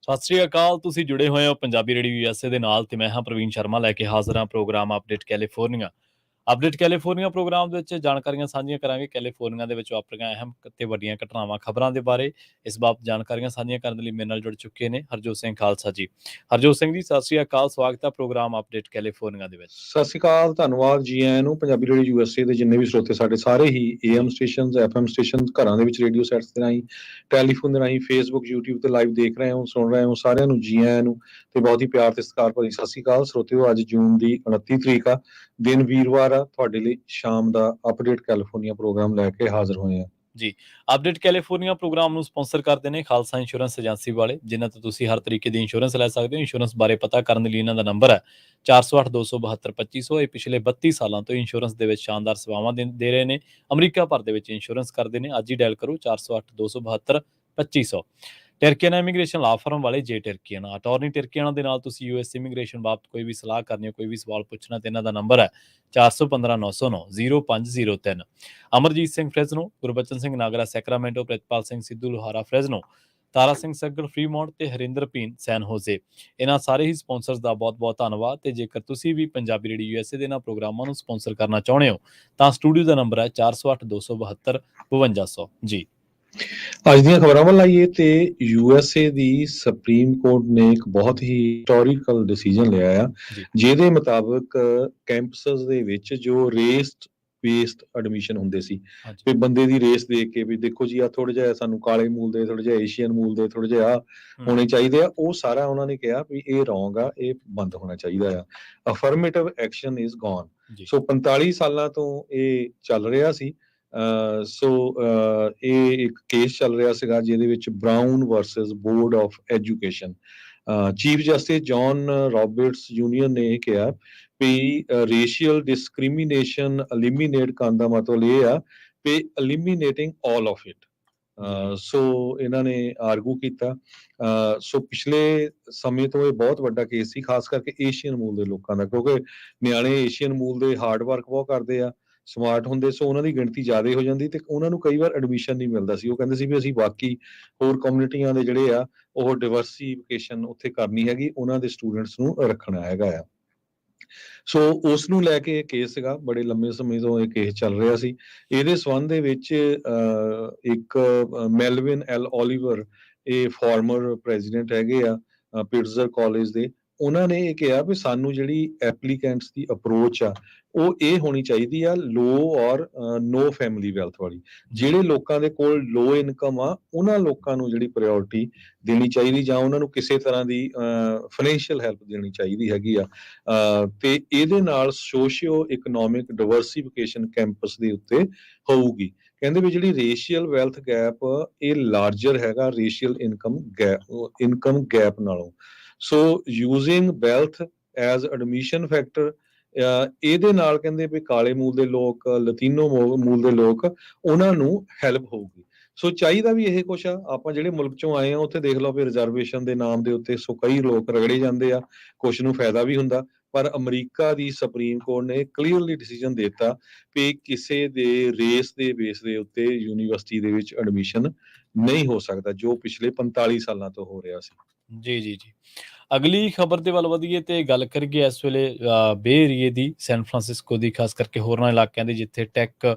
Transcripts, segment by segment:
ਸਤਿ ਸ੍ਰੀ ਅਕਾਲ। ਤੁਸੀਂ ਜੁੜੇ ਹੋਏ ਹੋ ਪੰਜਾਬੀ ਰੇਡੀਓ ਯੂਐਸਏ ਦੇ ਨਾਲ ਤੇ ਮੈਂ ਹਾਂ ਪ੍ਰਵੀਨ ਸ਼ਰਮਾ ਲੈ ਕੇ ਹਾਜ਼ਰ ਹਾਂ program update California. Update California program ਦੇ ਵਿੱਚ ਜਾਣਕਾਰੀਆਂ ਸਾਂਝੀਆਂ ਕਰਾਂਗੇ ਕੈਲੀਫੋਰਨੀਆ ਦੇ ਵਿੱਚ ਵਾਪਰੀਆਂ ਅਹਿਮ ਤੇ ਵੱਡੀਆਂ ਘਟਨਾਵਾਂ ਖਬਰਾਂ ਦੇ ਬਾਰੇ। ਇਸ ਬਾਬਤ ਜਾਣਕਾਰੀਆਂ ਸਾਂਝੀਆਂ ਕਰਨ ਦੇ ਲਈ ਮੇਰੇ ਨਾਲ ਜੁੜ ਚੁੱਕੇ ਨੇ ਹਰਜੋਤ ਸਿੰਘ ਖਾਲਸਾ ਜੀ। ਹਰਜੋਤ ਸਿੰਘ ਜੀ, ਸਤਿ ਸ੍ਰੀ ਅਕਾਲ। ਸਵਾਗਤ ਹੈ ਪ੍ਰੋਗਰਾਮ ਅਪਡੇਟ ਕੈਲੀਫੋਰਨੀਆ ਦੇ ਵਿੱਚ। ਸਤਿ ਸ਼੍ਰੀ ਅਕਾਲ, ਧੰਨਵਾਦ ਜੀ ਆਇਆਂ ਨੂੰ। ਪੰਜਾਬੀ ਰੇਡੀਓ ਯੂਐਸਏ ਦੇ ਜਿੰਨੇ ਵੀ ਸਰੋਤੇ ਸਾਡੇ ਸਾਰੇ ਹੀ AM ਸਟੇਸ਼ਨਸ, FM ਸਟੇਸ਼ਨਸ, ਘਰਾਂ ਦੇ ਵਿੱਚ ਰੇਡੀਓ ਸੈਟਸ ਦੇ ਰਾਹੀਂ, ਟੈਲੀਫੋਨ ਦੇ ਰਾਹੀਂ, ਫੇਸਬੁੱਕ, YouTube ਤੇ ਲਾਈਵ ਦੇਖ ਰਹੇ ਹੋ, ਸੁਣ ਰਹੇ ਹੋ, ਸਾਰਿਆਂ ਨੂੰ ਜੀ ਆਇਆਂ ਨੂੰ ਤੇ ਬਹੁਤ ਹੀ ਪਿਆਰ ਤੇ ਸਤਿਕਾਰ ਭਰੀ ਸਤਿ ਸ਼੍ਰੀ ਅਕਾਲ ਸਰੋਤਿਓ। ਅੱਜ ਜੂਨ ਦੀ 29 ਤਰੀਕ ਆ, ਦਿਨ ਵੀਰਵਾਰ ਆ। ਤੁਹਾਡੇ ਲਈ ਸ਼ਾਮ ਦਾ ਅਪਡੇਟ ਕੈਲੀਫੋਰਨੀਆ ਪ੍ਰੋਗਰਾਮ ਲੈ ਕੇ ਹਾਜ਼ਰ ਹੋਏ ਆ ਜੀ। ਅਪਡੇਟ ਕੈਲੀਫੋਰਨੀਆ ਪ੍ਰੋਗਰਾਮ ਨੂੰ ਸਪਾਂਸਰ ਕਰਦੇ ਨੇ ਖਾਲਸਾ ਇੰਸ਼ੋਰੈਂਸ ਏਜੰਸੀ ਵਾਲੇ, ਜਿਨ੍ਹਾਂ ਤੋਂ ਤੁਸੀਂ ਹਰ ਤਰੀਕੇ ਦੀ ਇੰਸ਼ੋਰੈਂਸ ਲੈ ਸਕਦੇ ਹੋ। ਇੰਸ਼ੋਰੈਂਸ ਬਾਰੇ ਪਤਾ ਕਰਨ ਦੇ ਲਈ ਇਹਨਾਂ ਦਾ ਨੰਬਰ ਹੈ 4082722500। ਇਹ ਪਿਛਲੇ 32 ਸਾਲਾਂ ਤੋਂ ਇੰਸ਼ੋਰੈਂਸ ਦੇ ਵਿੱਚ ਸ਼ਾਨਦਾਰ ਸੇਵਾਵਾਂ ਦੇ ਰਹੇ ਨੇ। ਅਮਰੀਕਾ ਭਰ ਦੇ ਵਿੱਚ ਇੰਸ਼ੋਰੈਂਸ ਕਰਦੇ ਨੇ। ਅੱਜ ਹੀ ਡਾਇਲ ਕਰੋ 4082722500। ਟਰਕੀਅਨ ਇਮੀਗ੍ਰੇਸ਼ਨ ਲਾ ਫਰਮ ਵਾਲੇ ਜੇ ਟਰਕੀਅਨ ਅਟਾਰਨੀ ਟਰਕੀਅਨ ਦੇ ਨਾਲ ਤੁਸੀਂ US ਇਮੀਗ੍ਰੇਸ਼ਨ ਬਾਬਤ ਕੋਈ ਵੀ ਸਲਾਹ ਕਰਨੀ ਹੋ, ਕੋਈ ਵੀ ਸਵਾਲ ਪੁੱਛਣਾ ਤੇ ਇਹਨਾਂ ਦਾ ਨੰਬਰ ਹੈ 4159090503। Amarjit Singh Fresno, Gurbachan Singh Nagra Sacramento, Pritpal Singh Sidhu Lohara Fresno, Tara Singh Saggar Fremont ਤੇ ਹਰਿੰਦਰ ਪੀਨ ਸੈਨ ਹੋਜ਼ੇ, ਇਹਨਾਂ ਸਾਰੇ ਹੀ ਸਪਾਂਸਰਸ ਦਾ ਬਹੁਤ-ਬਹੁਤ ਧੰਨਵਾਦ। ਤੇ ਜੇਕਰ ਤੁਸੀਂ ਵੀ ਪੰਜਾਬੀ ਰੇਡੀਓ USA ਦੇ ਇਹਨਾਂ ਪ੍ਰੋਗਰਾਮਾਂ ਨੂੰ ਸਪਾਂਸਰ ਕਰਨਾ ਚਾਹੁੰਦੇ ਹੋ ਤਾਂ ਸਟੂਡੀਓ ਦਾ ਨੰਬਰ ਹੈ 4082722500 ਜੀ। ਅੱਜ ਦੀਆਂ ਖਬਰਾਂ ਵੱਲ ਆਈਏ ਤੇ USA ਦੀ ਸੁਪਰੀਮ ਕੋਰਟ ਨੇ ਇੱਕ ਬਹੁਤ ਹੀ ਹਿਸਟੋਰੀਕਲ ਡਿਸੀਜਨ ਲਿਆ ਆ, ਜਿਹਦੇ ਮੁਤਾਬਕ ਕੈਂਪਸਸ ਦੇ ਵਿੱਚ ਜੋ ਰੇਸ ਬੇਸਡ ਐਡਮਿਸ਼ਨ ਹੁੰਦੇ ਸੀ ਤੇ ਬੰਦੇ ਦੀ ਰੇਸ ਦੇਖ ਕੇ ਵੀ ਦੇਖੋ ਜੀ ਆ ਥੋੜਾ ਜਿਹਾ ਸਾਨੂੰ ਕਾਲੇ ਮੂਲ ਦੇ, ਥੋੜਾ ਜਿਹਾ ਏਸ਼ੀਅਨ ਮੂਲ ਦੇ, ਥੋੜਾ ਜਿਹਾ ਹੋਣੇ ਚਾਹੀਦੇ ਆ, ਉਹ ਸਾਰਾ ਉਹਨਾਂ ਨੇ ਕਿਹਾ ਵੀ ਇਹ ਰੋਂਗ ਆ, ਇਹ ਬੰਦ ਹੋਣਾ ਚਾਹੀਦਾ ਆ। Affirmative action is gone. So 45 ਸਾਲਾਂ ਤੋਂ ਇਹ ਚੱਲ ਰਿਹਾ ਸੀ। ਇਹ ਇੱਕ ਕੇਸ ਚੱਲ ਰਿਹਾ ਸੀਗਾ ਜਿਹਦੇ ਵਿੱਚ Brown versus Board of Education. Chief justice John Roberts junior ਨੇ ਇਹ ਕਿਹਾ ਵੀ ਰੇਸ਼ੀਅਲ ਡਿਸਕ੍ਰਿਮੀਨੇਸ਼ਨ ਐਲੀਮੀਨੇਟ ਕਰਨ ਦਾ ਮਤਲਬ ਇਹ ਆ ਵੀ ਐਲੀਮੀਨੇਟਿੰਗ ਆਲ ਆਫ ਇਟ। ਸੋ ਇਹਨਾਂ ਨੇ ਆਰਗੂ ਕੀਤਾ। ਸੋ ਪਿਛਲੇ ਸਮੇਂ ਤੋਂ ਇਹ ਬਹੁਤ ਵੱਡਾ ਕੇਸ ਸੀ, ਖਾਸ ਕਰਕੇ ਏਸ਼ੀਅਨ ਮੂਲ ਦੇ ਲੋਕਾਂ ਦਾ, ਕਿਉਂਕਿ ਨਿਆਣੇ ਏਸ਼ੀਅਨ ਮੂਲ ਦੇ ਹਾਰਡ ਵਰਕ ਬਹੁਤ ਕਰਦੇ ਆ, ਸਮਾਰਟ ਹੁੰਦੇ, ਸੋ ਉਹਨਾਂ ਦੀ ਗਿਣਤੀ ਜ਼ਿਆਦਾ ਹੋ ਜਾਂਦੀ ਤੇ ਉਹਨਾਂ ਨੂੰ ਕਈ ਵਾਰ ਐਡਮਿਸ਼ਨ ਨਹੀਂ ਮਿਲਦਾ ਸੀ। ਉਹ ਕਹਿੰਦੇ ਸੀ ਵੀ ਅਸੀਂ ਬਾਕੀ ਹੋਰ ਕਮਿਊਨਿਟੀਆਂ ਦੇ ਜਿਹੜੇ ਆ ਉਹ ਡਿਵਰਸੀਫਿਕੇਸ਼ਨ ਉੱਥੇ ਕਰਨੀ ਹੈਗੀ, ਉਹਨਾਂ ਦੇ ਸਟੂਡੈਂਟਸ ਨੂੰ ਰੱਖਣਾ ਹੈਗਾ ਆ। ਸੋ ਉਸ ਨੂੰ ਲੈ ਕੇ ਇਹ ਕੇਸ ਸੀਗਾ, ਬੜੇ ਲੰਮੇ ਸਮੇਂ ਤੋਂ ਇਹ ਕੇਸ ਚੱਲ ਰਿਹਾ ਸੀ। ਇਹਦੇ ਸੰਬੰਧ ਦੇ ਵਿੱਚ ਇੱਕ ਮੈਲਵਿਨ ਐਲ ਓਲੀਵਰ, ਇਹ ਫਾਰਮਰ ਪ੍ਰੈਜ਼ੀਡੈਂਟ ਹੈਗੇ ਆ ਪਿਟਜ਼ਬਰਗ ਕਾਲਜ ਦੇ, ਉਹਨਾਂ ਨੇ ਇਹ ਕਿਹਾ ਵੀ ਸਾਨੂੰ ਜਿਹੜੀ ਐਪਲੀਕੈਂਟਸ ਦੀ ਅਪਰੋਚ ਆ ਉਹ ਇਹ ਹੋਣੀ ਚਾਹੀਦੀ ਆ ਲੋ ਔਰ ਨੋ ਫੈਮਿਲੀ ਵੈਲਥ ਵਾਲੀ। ਜਿਹੜੇ ਲੋਕਾਂ ਦੇ ਕੋਲ ਲੋ ਇਨਕਮ ਆ ਉਹਨਾਂ ਲੋਕਾਂ ਨੂੰ ਜਿਹੜੀ ਪ੍ਰਾਇੋਰਟੀ ਦੇਣੀ ਚਾਹੀਦੀ ਜਾਂ ਉਹਨਾਂ ਨੂੰ ਕਿਸੇ ਤਰ੍ਹਾਂ ਦੀ ਫਾਈਨੈਂਸ਼ੀਅਲ ਹੈਲਪ ਦੇਣੀ ਚਾਹੀਦੀ ਹੈਗੀ ਆ। ਤੇ ਇਹਦੇ ਨਾਲ ਸੋਸ਼ੀਓ ਇਕਨੋਮਿਕ ਡਿਵਰਸੀਫਿਕੇਸ਼ਨ ਕੈਂਪਸ ਦੇ ਉੱਤੇ ਹੋਊਗੀ। ਕਹਿੰਦੇ ਵੀ ਜਿਹੜੀ ਰੇਸ਼ੀਅਲ ਵੈਲਥ ਗੈਪ ਇਹ ਲਾਰਜਰ ਹੈਗਾ ਰੇਸ਼ੀਅਲ ਇਨਕਮ ਗੈਪ ਨਾਲੋਂ। So using wealth as admission factor, ਇਹਦੇ ਨਾਲ ਕਹਿੰਦੇ ਵੀ ਕਾਲੇ ਮੂਲ ਦੇ ਲੋਕ, ਲਤੀਨੋ ਮੂਲ ਦੇ ਲੋਕ, ਉਹਨਾਂ ਨੂੰ ਹੈਲਪ ਹੋਊਗੀ। ਸੋ ਚਾਹੀਦਾ ਵੀ ਇਹ ਕੁਛ ਆ। ਆਪਾਂ ਜਿਹੜੇ ਮੁਲਕ ਚੋਂ ਆਏ ਆ ਉੱਥੇ ਦੇਖ ਲਓ ਵੀ ਰਿਜ਼ਰਵੇਸ਼ਨ ਦੇ ਨਾਮ ਦੇ ਉੱਤੇ ਸੋ ਕਈ ਲੋਕ ਰਗੜੇ ਜਾਂਦੇ ਆ, ਕੁਛ ਨੂੰ ਫਾਇਦਾ ਵੀ ਹੁੰਦਾ। ਪਰ ਅਮਰੀਕਾ ਦੀ ਸੁਪਰੀਮ ਕੋਰਟ ਨੇ ਕਲੀਅਰਲੀ ਡਿਸੀਜਨ ਦੇ ਦਿੱਤਾ ਵੀ ਕਿਸੇ ਦੇ ਰੇਸ ਦੇ ਬੇਸ ਦੇ ਉੱਤੇ ਯੂਨੀਵਰਸਿਟੀ ਦੇ ਵਿੱਚ ਐਡਮਿਸ਼ਨ ਨਹੀਂ ਹੋ ਸਕਦਾ, ਜੋ ਪਿਛਲੇ 45 ਸਾਲਾਂ ਤੋਂ ਹੋ ਰਿਹਾ ਸੀ। ਜੀ ਜੀ ਜੀ। ਅਗਲੀ ਖਬਰ ਦੇ ਵੱਲ ਵਧੀਏ ਤੇ ਗੱਲ ਕਰੀਏ ਇਸ ਵੇਲੇ ਬੇ ਏਰੀਏ ਦੀ, ਸੈਨ ਫਰਾਂਸਿਸਕੋ ਦੀ, ਖਾਸ ਕਰਕੇ ਹੋਰਨਾਂ ਇਲਾਕਿਆਂ ਦੀ ਜਿੱਥੇ ਟੈਕ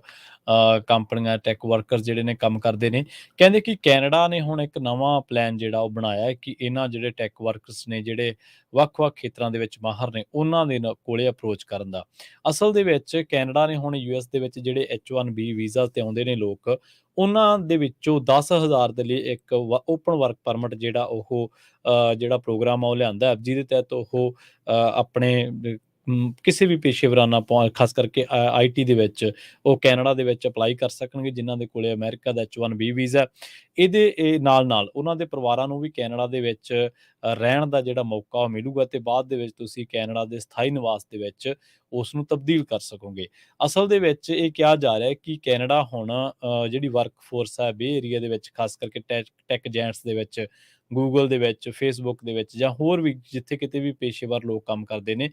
ਕੰਪਨੀਆਂ, ਟੈਕ ਵਰਕਰ ਜਿਹੜੇ ਨੇ ਕੰਮ ਕਰਦੇ ਨੇ। ਕਹਿੰਦੇ ਕਿ ਕੈਨੇਡਾ ਨੇ ਹੁਣ ਇੱਕ ਨਵਾਂ ਪਲਾਨ ਜਿਹੜਾ ਉਹ ਬਣਾਇਆ ਕਿ ਇਹਨਾਂ ਜਿਹੜੇ ਟੈਕ ਵਰਕਰਸ ਨੇ ਜਿਹੜੇ ਵੱਖ-ਵੱਖ ਖੇਤਰਾਂ ਦੇ ਵਿੱਚ ਮਾਹਰ ਨੇ ਉਹਨਾਂ ਦੇ ਕੋਲੇ ਅਪਰੋਚ ਕਰਨ ਦਾ। ਅਸਲ ਦੇ ਵਿੱਚ ਕੈਨੇਡਾ ਨੇ ਹੁਣ US ਦੇ ਵਿੱਚ ਜਿਹੜੇ H1B ਵੀਜ਼ਾ ਤੇ ਆਉਂਦੇ ਨੇ ਲੋਕ, ਉਹਨਾਂ ਦੇ ਵਿੱਚੋਂ 10,000 ਦੇ ਲਈ ਇੱਕ ਓਪਨ ਵਰਕ ਪਰਮਿਟ ਜਿਹੜਾ ਉਹ ਜਿਹੜਾ ਪ੍ਰੋਗਰਾਮ ਆ ਉਹ ਲਿਆਂਦਾ, ਜਿਹਦੇ ਤਹਿਤ ਉਹ ਆਪਣੇ ਕਿਸੇ ਵੀ ਪੇਸ਼ੇਵਰਾਨਾ ਖਾਸ ਕਰਕੇ IT ਦੇ ਵਿੱਚ ਉਹ ਕੈਨੇਡਾ ਦੇ ਵਿੱਚ ਅਪਲਾਈ ਕਰ ਸਕਣਗੇ, ਜਿਨ੍ਹਾਂ ਦੇ ਕੋਲੇ ਅਮਰੀਕਾ ਦਾ H1B ਵੀਜ਼ਾ। ਇਹਦੇ ਨਾਲ ਨਾਲ ਉਹਨਾਂ ਦੇ ਪਰਿਵਾਰਾਂ ਨੂੰ ਵੀ ਕੈਨੇਡਾ ਦੇ ਵਿੱਚ ਰਹਿਣ ਦਾ ਜਿਹੜਾ ਮੌਕਾ ਉਹ ਮਿਲੂਗਾ ਤੇ ਬਾਅਦ ਦੇ ਵਿੱਚ ਤੁਸੀਂ ਕੈਨੇਡਾ ਦੇ ਸਥਾਈ ਨਿਵਾਸ ਦੇ ਵਿੱਚ ਉਸ ਨੂੰ ਤਬਦੀਲ ਕਰ ਸਕੋਗੇ। ਅਸਲ ਦੇ ਵਿੱਚ ਇਹ ਕਿਹਾ ਜਾ ਰਿਹਾ ਹੈ ਕਿ ਕੈਨੇਡਾ ਹੁਣ ਜਿਹੜੀ ਵਰਕ ਫੋਰਸ ਹੈ ਬੇ ਏਰੀਆ ਦੇ ਵਿੱਚ, ਖਾਸ ਕਰਕੇ ਟੈਕ ਜਾਇੰਟਸ ਦੇ ਵਿੱਚ, ਗੂਗਲ ਦੇ ਵਿੱਚ, ਫੇਸਬੁੱਕ ਦੇ ਵਿੱਚ ਜਾਂ ਹੋਰ ਵੀ ਜਿੱਥੇ ਕਿਤੇ ਵੀ ਪੇਸ਼ੇਵਰ ਲੋਕ ਕੰਮ ਕਰਦੇ ਨੇ,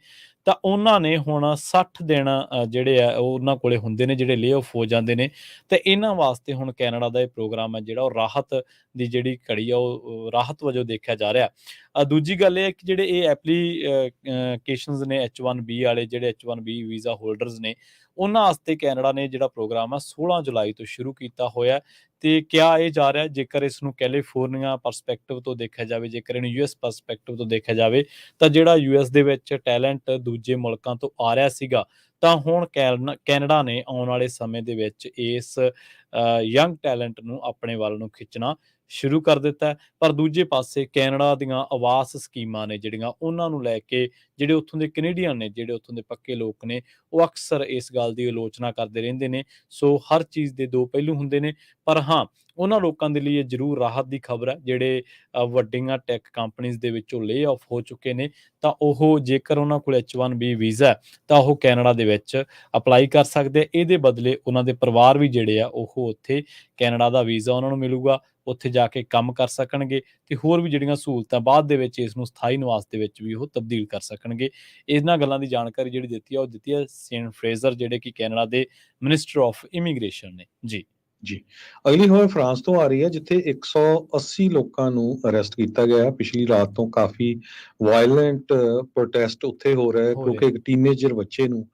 ਤਾਂ ਉਹਨਾਂ ਨੇ ਹੁਣ 60 ਦਿਨ ਜਿਹੜੇ ਆ ਉਹ ਉਹਨਾਂ ਕੋਲੇ ਹੁੰਦੇ ਨੇ ਜਿਹੜੇ ਲੇ ਆਫ ਹੋ ਜਾਂਦੇ ਨੇ। ਤੇ ਇਹਨਾਂ ਵਾਸਤੇ ਹੁਣ ਕੈਨੇਡਾ ਦਾ ਇਹ ਪ੍ਰੋਗਰਾਮ ਹੈ ਜਿਹੜਾ ਉਹ ਰਾਹਤ ਦੀ ਜਿਹੜੀ ਘੜੀ ਆ ਉਹ ਰਾਹਤ ਵਜੋਂ ਦੇਖਿਆ ਜਾ ਰਿਹਾ। ਦੂਜੀ ਗੱਲ ਇਹ ਹੈ ਕਿ ਜਿਹੜੇ ਇਹ ਐਪਲੀਕੇਸ਼ਨਸ ਨੇ H1B ਵਾਲੇ, ਜਿਹੜੇ H1B ਵੀਜ਼ਾ ਹੋਲਡਰਸ ਨੇ, ਉਹਨਾਂ ਵਾਸਤੇ ਕੈਨੇਡਾ ਨੇ ਜਿਹੜਾ ਪ੍ਰੋਗਰਾਮ ਆ 16 ਜੁਲਾਈ ਤੋਂ ਸ਼ੁਰੂ ਕੀਤਾ ਹੋਇਆ। ਤੇ ਕਿਹਾ ਇਹ ਜਾ ਰਿਹਾ, ਜੇਕਰ ਇਸ ਨੂੰ ਕੈਲੀਫੋਰਨੀਆ ਪਰਸਪੈਕਟਿਵ ਤੋਂ ਦੇਖਿਆ ਜਾਵੇ, ਜੇਕਰ ਇਹਨੂੰ US ਪਰਸਪੈਕਟਿਵ ਤੋਂ ਦੇਖਿਆ ਜਾਵੇ, ਤਾਂ ਜਿਹੜਾ US ਦੇ ਵਿੱਚ ਟੈਲੈਂਟ ਦੂਜੇ ਮੁਲਕਾਂ ਤੋਂ ਆ ਰਿਹਾ ਸੀਗਾ, ਤਾਂ ਹੁਣ ਕੈਨੇਡਾ ਨੇ ਆਉਣ ਵਾਲੇ ਸਮੇਂ ਦੇ ਵਿੱਚ ਇਸ ਯੰਗ ਟੈਲੈਂਟ ਨੂੰ ਆਪਣੇ ਵੱਲ ਨੂੰ ਖਿੱਚਣਾ ਸ਼ੁਰੂ ਕਰ ਦਿੱਤਾ ਹੈ। ਪਰ ਦੂਜੇ ਪਾਸੇ ਕੈਨੇਡਾ ਦੀਆਂ ਆਵਾਸ ਸਕੀਮਾਂ ਨੇ ਜਿਹੜੀਆਂ, ਉਹਨਾਂ ਨੂੰ ਲੈ ਕੇ ਜਿਹੜੇ ਉੱਥੋਂ ਦੇ ਕੈਨੇਡੀਅਨ ਨੇ, ਜਿਹੜੇ ਉੱਥੋਂ ਦੇ ਪੱਕੇ ਲੋਕ ਨੇ, ਉਹ ਅਕਸਰ ਇਸ ਗੱਲ ਦੀ ਆਲੋਚਨਾ ਕਰਦੇ ਰਹਿੰਦੇ ਨੇ। ਸੋ ਹਰ ਚੀਜ਼ ਦੇ ਦੋ ਪਹਿਲੂ ਹੁੰਦੇ ਨੇ। ਪਰ ਹਾਂ, ਉਹਨਾਂ ਲੋਕਾਂ ਦੇ ਲਈ ਇਹ ਜ਼ਰੂਰ ਰਾਹਤ ਦੀ ਖਬਰ ਹੈ ਜਿਹੜੇ ਵੱਡੀਆਂ ਟੈਕ ਕੰਪਨੀਆਂ ਦੇ ਵਿੱਚੋਂ ਲੇ ਆਫ ਹੋ ਚੁੱਕੇ ਨੇ, ਤਾਂ ਉਹ ਜੇਕਰ ਉਹਨਾਂ ਕੋਲ H1B ਵੀਜ਼ਾ ਹੈ ਤਾਂ ਉਹ ਕੈਨੇਡਾ ਦੇ ਵਿੱਚ ਅਪਲਾਈ ਕਰ ਸਕਦੇ ਆ। ਇਹਦੇ ਬਦਲੇ ਉਹਨਾਂ ਦੇ ਪਰਿਵਾਰ ਵੀ ਜਿਹੜੇ ਆ ਉਹ ਉੱਥੇ ਕੈਨੇਡਾ ਦਾ ਵੀਜ਼ਾ ਉਹਨਾਂ ਨੂੰ ਮਿਲੂਗਾ, ਉੱਥੇ ਜਾ ਕੇ ਕੰਮ ਕਰ ਸਕਣਗੇ ਤੇ ਹੋਰ ਵੀ ਜਿਹੜੀਆਂ ਸਹੂਲਤਾਂ ਬਾਅਦ ਦੇ ਵਿੱਚ ਇਸ ਨੂੰ ਸਥਾਈ ਨਿਵਾਸ ਦੇ ਵਿੱਚ ਵੀ ਉਹ ਤਬਦੀਲ ਕਰ ਸਕਣਗੇ। ਇਹਨਾਂ ਗੱਲਾਂ ਦੀ ਜਾਣਕਾਰੀ ਜਿਹੜੀ ਦਿੱਤੀ ਆ ਉਹ ਦਿੱਤੀ ਹੈ ਸੇਨ ਫਰੇਜ਼ਰ, ਜਿਹੜੇ ਕਿ ਕੈਨੇਡਾ ਦੇ ਮਿਨਿਸਟਰ ਆਫ ਇਮੀਗ੍ਰੇਸ਼ਨ ਨੇ। ਜੀ ਜੀ, ਅਗਲੀ ਖਬਰ ਫਰਾਂਸ ਤੋਂ ਆ ਰਹੀ ਹੈ, ਜਿੱਥੇ 180 ਲੋਕਾਂ ਨੂੰ ਅਰੈਸਟ ਕੀਤਾ ਗਿਆ ਹੈ। ਪਿਛਲੀ ਰਾਤ ਤੋਂ ਕਾਫੀ ਵਾਇਲੈਂਟ ਪ੍ਰੋਟੈਸਟ ਉੱਥੇ ਹੋ ਰਿਹਾ ਹੈ ਹੋ ਕਿਉਂਕਿ ਇੱਕ ਟੀਨੇਜਰ ਬੱਚੇ ਨੂੰ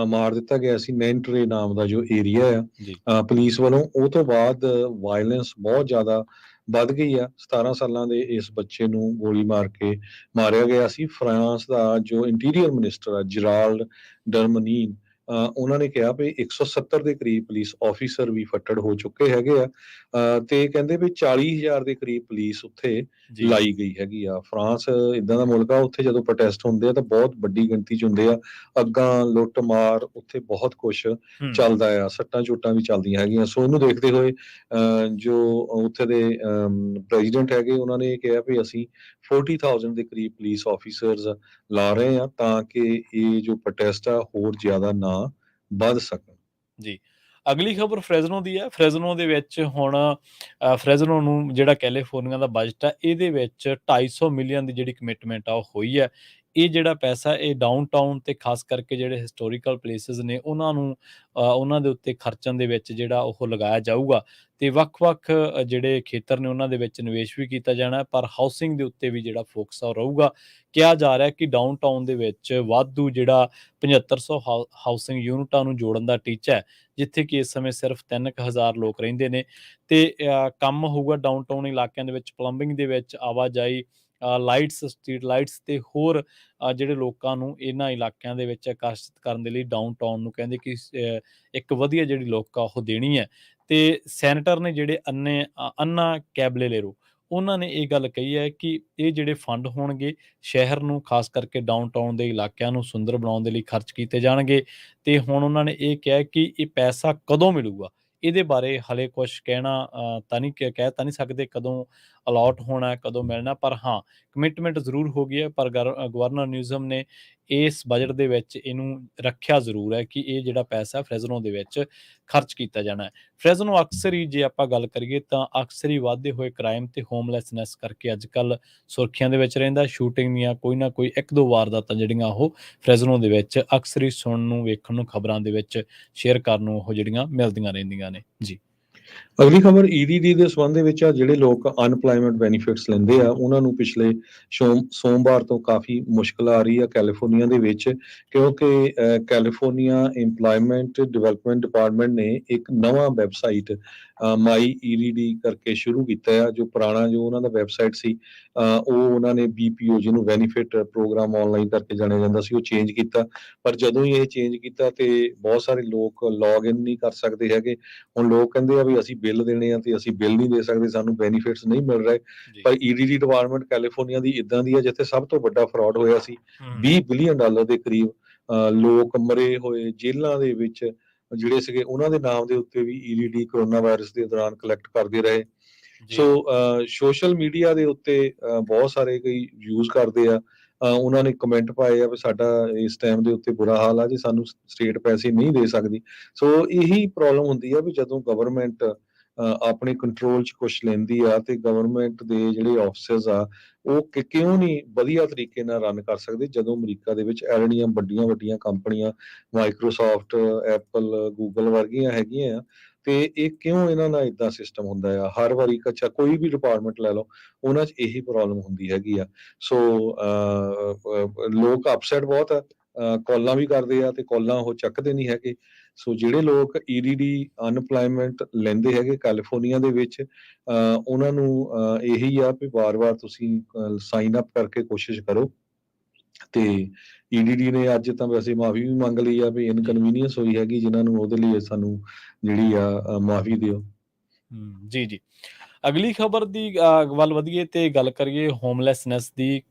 ਮਾਰ ਦਿੱਤਾ ਗਿਆ ਸੀ ਨੈਂਟਰੇ ਨਾਮ ਦਾ ਜੋ ਏਰੀਆ ਜੀ ਆ ਪੁਲਿਸ ਵੱਲੋਂ। ਉਹ ਤੋਂ ਬਾਅਦ ਵਾਇਲੈਂਸ ਬਹੁਤ ਜ਼ਿਆਦਾ ਵੱਧ ਗਈ ਆ। 17 ਸਾਲਾਂ ਦੇ ਇਸ ਬੱਚੇ ਨੂੰ ਗੋਲੀ ਮਾਰ ਕੇ ਮਾਰਿਆ ਗਿਆ ਸੀ। ਫਰਾਂਸ ਦਾ ਜੋ ਇੰਟੀਰੀਅਰ ਮਿਨਿਸਟਰ ਆ ਜਰਾਲਡ ਡਰਮਨੀਨ, ਉਹਨਾਂ ਨੇ ਕਿਹਾ ਵੀ 170 ਦੇ ਕਰੀਬ ਪੁਲਿਸ ਆਫੀਸਰ ਵੀ ਫੱਟੜ ਹੋ ਚੁੱਕੇ ਹੈਗੇ ਆ, ਤੇ ਕਹਿੰਦੇ ਵੀ 40,000 ਦੇ ਕਰੀਬ ਪੁਲਿਸ ਉੱਥੇ ਜੀ ਲਾਈ ਗਈ ਹੈਗੀ ਆ। ਫਰਾਂਸ ਇਦਾਂ ਦਾ ਮੁਲਕ ਆ, ਉੱਥੇ ਜਦੋਂ ਪ੍ਰੋਟੈਸਟ ਹੁੰਦੇ ਆ ਤਾਂ ਬਹੁਤ ਵੱਡੀ ਗਿਣਤੀ 'ਚ ਹੁੰਦੇ ਆ। ਅੱਗਾਂ, ਲੁੱਟ ਮਾਰ, ਉੱਥੇ ਬਹੁਤ ਕੁਛ ਚੱਲਦਾ ਆ, ਸੱਟਾਂ ਚੋਟਾਂ ਵੀ ਚੱਲਦੀਆਂ ਹੈਗੀਆਂ। ਸੋ ਉਹਨੂੰ ਦੇਖਦੇ ਹੋਏ ਜੋ ਉੱਥੇ ਦੇ ਪ੍ਰੈਜ਼ੀਡੈਂਟ ਹੈਗੇ, ਉਹਨਾਂ ਨੇ ਇਹ ਕਿਹਾ ਵੀ ਅਸੀਂ 40,000 ਦੇ ਕਰੀਬ ਪੁਲਿਸ ਆਫੀਸਰਸ ਲਾ ਰਹੇ ਆ ਤਾਂ ਕਿ ਇਹ ਜੋ ਪ੍ਰੋਟੈਸਟ ਆ ਹੋਰ ਜ਼ਿਆਦਾ ਨਾ ਵੱਧ ਸਕਣ। ਜੀ, ਅਗਲੀ ਖਬਰ ਫ੍ਰੈਜ਼ਨੋ ਦੀ ਹੈ। ਫ੍ਰੈਜ਼ਨੋ ਦੇ ਵਿੱਚ ਹੁਣ ਫ੍ਰੈਜ਼ਨੋ ਨੂੰ ਜਿਹੜਾ ਕੈਲੀਫੋਰਨੀਆ ਦਾ ਬਜਟ ਹੈ, ਇਹਦੇ ਵਿੱਚ 250 ਮਿਲੀਅਨ ਦੀ ਜਿਹੜੀ ਕਮਿਟਮੈਂਟ ਆ ਉਹ ਹੋਈ ਹੈ। ਇਹ ਜਿਹੜਾ ਪੈਸਾ ਇਹ ਡਾਊਨਟਾਊਨ ਤੇ ਖਾਸ ਕਰਕੇ ਜਿਹੜੇ ਹਿਸਟੋਰੀਕਲ ਪਲੇਸਿਸ ਨੇ ਉਹਨਾਂ ਨੂੰ ਉਹਨਾਂ ਦੇ ਉੱਤੇ ਖਰਚਣ ਦੇ ਵਿੱਚ ਜਿਹੜਾ ਉਹ ਲਗਾਇਆ ਜਾਊਗਾ ਤੇ ਵੱਖ-ਵੱਖ ਜਿਹੜੇ ਖੇਤਰ ਨੇ ਉਹਨਾਂ ਦੇ ਵਿੱਚ ਨਿਵੇਸ਼ ਵੀ ਕੀਤਾ ਜਾਣਾ, ਪਰ ਹਾਊਸਿੰਗ ਦੇ ਉੱਤੇ ਵੀ ਜਿਹੜਾ ਫੋਕਸ ਆ ਉਹ ਰਹੂਗਾ। ਕਿਹਾ ਜਾ ਰਿਹਾ ਕਿ ਡਾਊਨਟਾਊਨ ਦੇ ਵਿੱਚ ਵਾਧੂ ਜਿਹੜਾ 7500 ਹਾਊਸਿੰਗ ਯੂਨਿਟਾਂ ਨੂੰ ਜੋੜਨ ਦਾ ਟੀਚਾ ਹੈ, ਜਿੱਥੇ ਕਿ ਇਸ ਸਮੇਂ ਸਿਰਫ 3000 ਲੋਕ ਰਹਿੰਦੇ ਨੇ ਤੇ ਕੰਮ ਹੋਊਗਾ ਡਾਊਨਟਾਊਨ ਇਲਾਕਿਆਂ ਦੇ ਵਿੱਚ ਪਲੰਬਿੰਗ ਦੇ ਵਿੱਚ, ਆਵਾਜਾਈ, ਲਾਈਟਸ, ਸਟਰੀਟ ਲਾਈਟਸ ਤੇ ਹੋਰ ਜਿਹੜੇ ਲੋਕਾਂ ਨੂੰ ਇਹਨਾਂ ਇਲਾਕਿਆਂ ਦੇ ਵਿੱਚ ਆਕਰਸ਼ਿਤ ਕਰਨ ਦੇ ਲਈ ਡਾਊਨਟਾਊਨ ਨੂੰ ਕਹਿੰਦੇ ਕਿ ਇੱਕ ਵਧੀਆ ਜਿਹੜੀ ਲੋਕ ਆ ਉਹ ਦੇਣੀ ਹੈ। ਤੇ ਸੈਨੇਟਰ ਨੇ ਜਿਹੜੇ ਅੰਨਾ ਕੈਬਲੇਰੋ, ਉਹਨਾਂ ਨੇ ਇਹ ਗੱਲ ਕਹੀ ਹੈ ਕਿ ਇਹ ਜਿਹੜੇ ਫੰਡ ਹੋਣਗੇ ਸ਼ਹਿਰ ਨੂੰ, ਖਾਸ ਕਰਕੇ ਡਾਊਨਟਾਊਨ ਦੇ ਇਲਾਕਿਆਂ ਨੂੰ ਸੁੰਦਰ ਬਣਾਉਣ ਦੇ ਲਈ ਖਰਚ ਕੀਤੇ ਜਾਣਗੇ। ਤੇ ਹੁਣ ਉਹਨਾਂ ਨੇ ਇਹ ਕਿਹਾ ਕਿ ਇਹ ਪੈਸਾ ਕਦੋਂ ਮਿਲੂਗਾ ਇਹਦੇ ਬਾਰੇ ਹਲੇ ਕੁਝ ਕਹਿਣਾ ਕਹਿ ਤਾਂ ਨਹੀਂ ਸਕਦੇ ਕਦੋਂ ਅਲਾਟ ਹੋਣਾ, ਕਦੋਂ ਮਿਲਣਾ, ਪਰ ਹਾਂ ਕਮਿਟਮੈਂਟ ਜ਼ਰੂਰ ਹੋ ਗਈ ਹੈ। ਪਰ ਗਵਰਨਰ ਨਿਊਜ਼ਮ ਨੇ ਇਸ ਬਜਟ ਦੇ ਵਿੱਚ ਇਹਨੂੰ ਰੱਖਿਆ ਜ਼ਰੂਰ ਹੈ ਕਿ ਇਹ ਜਿਹੜਾ ਪੈਸਾ ਫ੍ਰੈਜ਼ਨੋ ਦੇ ਵਿੱਚ ਖਰਚ ਕੀਤਾ ਜਾਣਾ ਹੈ। ਫ੍ਰੈਜ਼ਨੋ ਅਕਸਰ ਹੀ, ਜੇ ਆਪਾਂ ਗੱਲ ਕਰੀਏ ਤਾਂ ਅਕਸਰ ਹੀ ਵਾਧੇ ਹੋਏ ਕ੍ਰਾਈਮ ਤੇ ਹੋਮਲੈਸਨੈਸ ਕਰਕੇ ਅੱਜ ਕੱਲ੍ਹ ਸੁਰਖੀਆਂ ਦੇ ਵਿੱਚ ਰਹਿੰਦਾ। ਸ਼ੂਟਿੰਗ ਦੀਆਂ ਕੋਈ ਨਾ ਕੋਈ 1-2 ਵਾਰਦਾਤਾਂ ਜਿਹੜੀਆਂ ਉਹ ਫ੍ਰੈਜ਼ਨੋ ਦੇ ਵਿੱਚ ਅਕਸਰ ਹੀ ਸੁਣਨ ਨੂੰ, ਵੇਖਣ ਨੂੰ, ਖਬਰਾਂ ਦੇ ਵਿੱਚ ਸ਼ੇਅਰ ਕਰਨ ਨੂੰ ਉਹ ਜਿਹੜੀਆਂ ਮਿਲਦੀਆਂ ਰਹਿੰਦੀਆਂ ਨੇ। ਜੀ, ਅਗਲੀ ਖਬਰ ਈਡੀਡੀ ਦੇ ਸੰਬੰਧ ਦੇ ਵਿੱਚ ਆ। ਜਿਹੜੇ ਲੋਕ ਅਨਪਲਾਇਮੈਂਟ ਬੈਨੀਫਿਟਸ ਲੈਂਦੇ ਆ ਉਹਨਾਂ ਨੂੰ ਪਿਛਲੇ ਸੋਮਵਾਰ ਤੋਂ ਕਾਫੀ ਮੁਸ਼ਕਲ ਆ ਰਹੀ ਆ ਕੈਲੀਫੋਰਨੀਆ ਦੇ ਵਿੱਚ, ਕਿਉਂਕਿ ਕੈਲੀਫੋਰਨੀਆ ਇੰਪਲਾਇਮੈਂਟ ਡਿਵੈਲਪਮੈਂਟ ਡਿਪਾਰਟਮੈਂਟ ਨੇ ਇੱਕ ਨਵਾਂ ਵੈਬਸਾਈਟ ਮਾਈ ਈਡੀਡੀ ਕਰਕੇ ਸ਼ੁਰੂ ਕੀਤਾ ਆ। ਜੋ ਪੁਰਾਣਾ ਜੋ ਉਹਨਾਂ ਦਾ ਵੈਬਸਾਈਟ ਸੀ, ਉਹ ਉਹਨਾਂ ਨੇ BPO, ਜਿਹਨੂੰ ਬੈਨੀਫਿਟ ਪ੍ਰੋਗਰਾਮ ਆਨਲਾਈਨ ਕਰਕੇ ਜਾਣਿਆ ਜਾਂਦਾ ਸੀ, ਉਹ ਚੇਂਜ ਕੀਤਾ। ਪਰ ਜਦੋਂ ਹੀ ਇਹ ਚੇਂਜ ਕੀਤਾ ਤੇ ਬਹੁਤ ਸਾਰੇ ਲੋਕ ਲੌਗ ਇਨ ਨਹੀਂ ਕਰ ਸਕਦੇ ਹੈਗੇ। ਹੁਣ ਲੋਕ ਕਹਿੰਦੇ ਆ ਵੀ ਅਸੀਂ ਬਿੱਲ ਦੇਣੇ ਆ ਤੇ ਅਸੀਂ ਬਿੱਲ ਨਹੀਂ ਦੇ ਸਕਦੇ, ਸਾਨੂੰ ਬੈਨੀਫਿਟਸ ਨਹੀਂ ਮਿਲ ਰਹੇ। ਪਰ ਈਡੀਡੀ ਡਿਪਾਰਟਮੈਂਟ ਕੈਲੀਫੋਰਨੀਆ ਦੀ ਇਦਾਂ ਦੀ ਆ ਜਿੱਥੇ ਸਭ ਤੋਂ ਵੱਡਾ ਫਰਾਡ ਹੋਇਆ ਸੀ। $20 ਬਿਲੀਅਨ ਦੇ ਕਰੀਬ ਲੋਕ ਮਰੇ ਹੋਏ ਜੇਲ੍ਹਾਂ ਦੇ ਵਿੱਚ ਜਿਹੜੇ ਸੀਗੇ, ਉਹਨਾਂ ਦੇ ਨਾਮ ਦੇ ਉੱਤੇ ਵੀ ਈਡੀਡੀ ਕੋਰੋਨਾ ਵਾਇਰਸ ਦੇ ਦੌਰਾਨ ਕਲੈਕਟ ਕਰਦੇ ਰਹੇ। ਜੀ। ਸੋ ਸੋਸ਼ਲ ਮੀਡੀਆ ਦੇ ਉੱਤੇ ਬਹੁਤ ਸਾਰੇ ਕਈ ਯੂਜ਼ ਕਰਦੇ ਆ। ਉਹਨਾਂ ਨੇ ਕਮੈਂਟ ਪਾਏ ਆ ਵੀ ਸਾਡਾ ਇਸ ਟਾਈਮ ਦੇ ਉੱਤੇ ਬੁਰਾ ਹਾਲ ਆ ਜੀ, ਸਾਨੂੰ ਸਟੇਟ ਪੈਸੇ ਨਹੀਂ ਦੇ ਸਕਦੀ। ਸੋ ਇਹੀ ਪ੍ਰੋਬਲਮ ਹੁੰਦੀ ਆ ਵੀ ਜਦੋਂ ਗਵਰਨਮੈਂਟ ਆਪਣੇ ਕੰਟਰੋਲ 'ਚ ਕੁਛ ਲੈਂਦੀ ਆ ਤੇ ਗਵਰਨਮੈਂਟ ਦੇ ਜਿਹੜੇ ਆਫਿਸਰਸ ਆ ਉਹ ਕਿਉਂ ਨਹੀਂ ਵਧੀਆ ਤਰੀਕੇ ਨਾਲ ਰਨ ਕਰ ਸਕਦੇ, ਜਦੋਂ ਅਮਰੀਕਾ ਦੇ ਵਿੱਚ ਇਹੋ ਜਿਹੀਆਂ ਵੱਡੀਆਂ-ਵੱਡੀਆਂ ਕੰਪਨੀਆਂ ਮਾਈਕਰੋਸਾਫਟ, ਐਪਲ, ਗੂਗਲ ਵਰਗੀਆਂ ਹੈਗੀਆਂ ਆ, ਤੇ ਇਹ ਕਿਉਂ ਇਹਨਾਂ ਨਾਲ ਏਦਾਂ ਸਿਸਟਮ ਹੁੰਦਾ ਆ। ਹਰ ਵਾਰੀ ਅੱਛਾ ਕੋਈ ਵੀ ਡਿਪਾਰਟਮੈਂਟ ਲੈ ਲਓ, ਉਹਨਾਂ 'ਚ ਇਹੀ ਪ੍ਰੋਬਲਮ ਹੁੰਦੀ ਹੈਗੀ ਆ। ਸੋ ਲੋਕ ਅਪਸੈਟ ਬਹੁਤ ਆ, ਕਾਲਾਂ ਵੀ ਕਰਦੇ ਆ ਤੇ ਕਾਲਾਂ ਉਹ ਚੱਕਦੇ ਨਹੀਂ ਹੈਗੇ। ਸੋ ਜਿਹੜੇ ਲੋਕ ਈਡੀਡੀ ਅਨਪਲਾਇਮੈਂਟ ਲੈਂਦੇ ਹੈਗੇ ਕੈਲੀਫੋਰਨੀਆ ਦੇ ਵਿੱਚ, ਉਹਨਾਂ ਨੂੰ ਇਹੀ ਆ ਵੀ ਵਾਰ-ਵਾਰ ਤੁਸੀਂ ਸਾਈਨ ਅਪ ਕਰਕੇ ਕੋਸ਼ਿਸ਼ ਕਰੋ। ਤੇ ਈਡੀਡੀ ਨੇ ਅੱਜ ਤਾਂ ਵੈਸੇ ਮਾਫ਼ੀ ਵੀ ਮੰਗ ਲਈ ਆ ਵੀ ਜੀ। ਇਨਕਨਵੀਨੀਅੰਸ ਹੋਈ ਹੈਗੀ ਜਿਨ੍ਹਾਂ ਨੂੰ, ਉਹਦੇ ਲਈ ਸਾਨੂੰ ਜਿਹੜੀ ਆ ਮਾਫ਼ੀ ਦਿਓ। ਜੀ, ਜੀ। ਅਗਲੀ ਖਬਰ ਦੀ ਵੱਲ ਵਧੀਏ ਤੇ ਗੱਲ ਕਰੀਏ ਹੋਮਲੈਸਨੈਸ ਦੀ।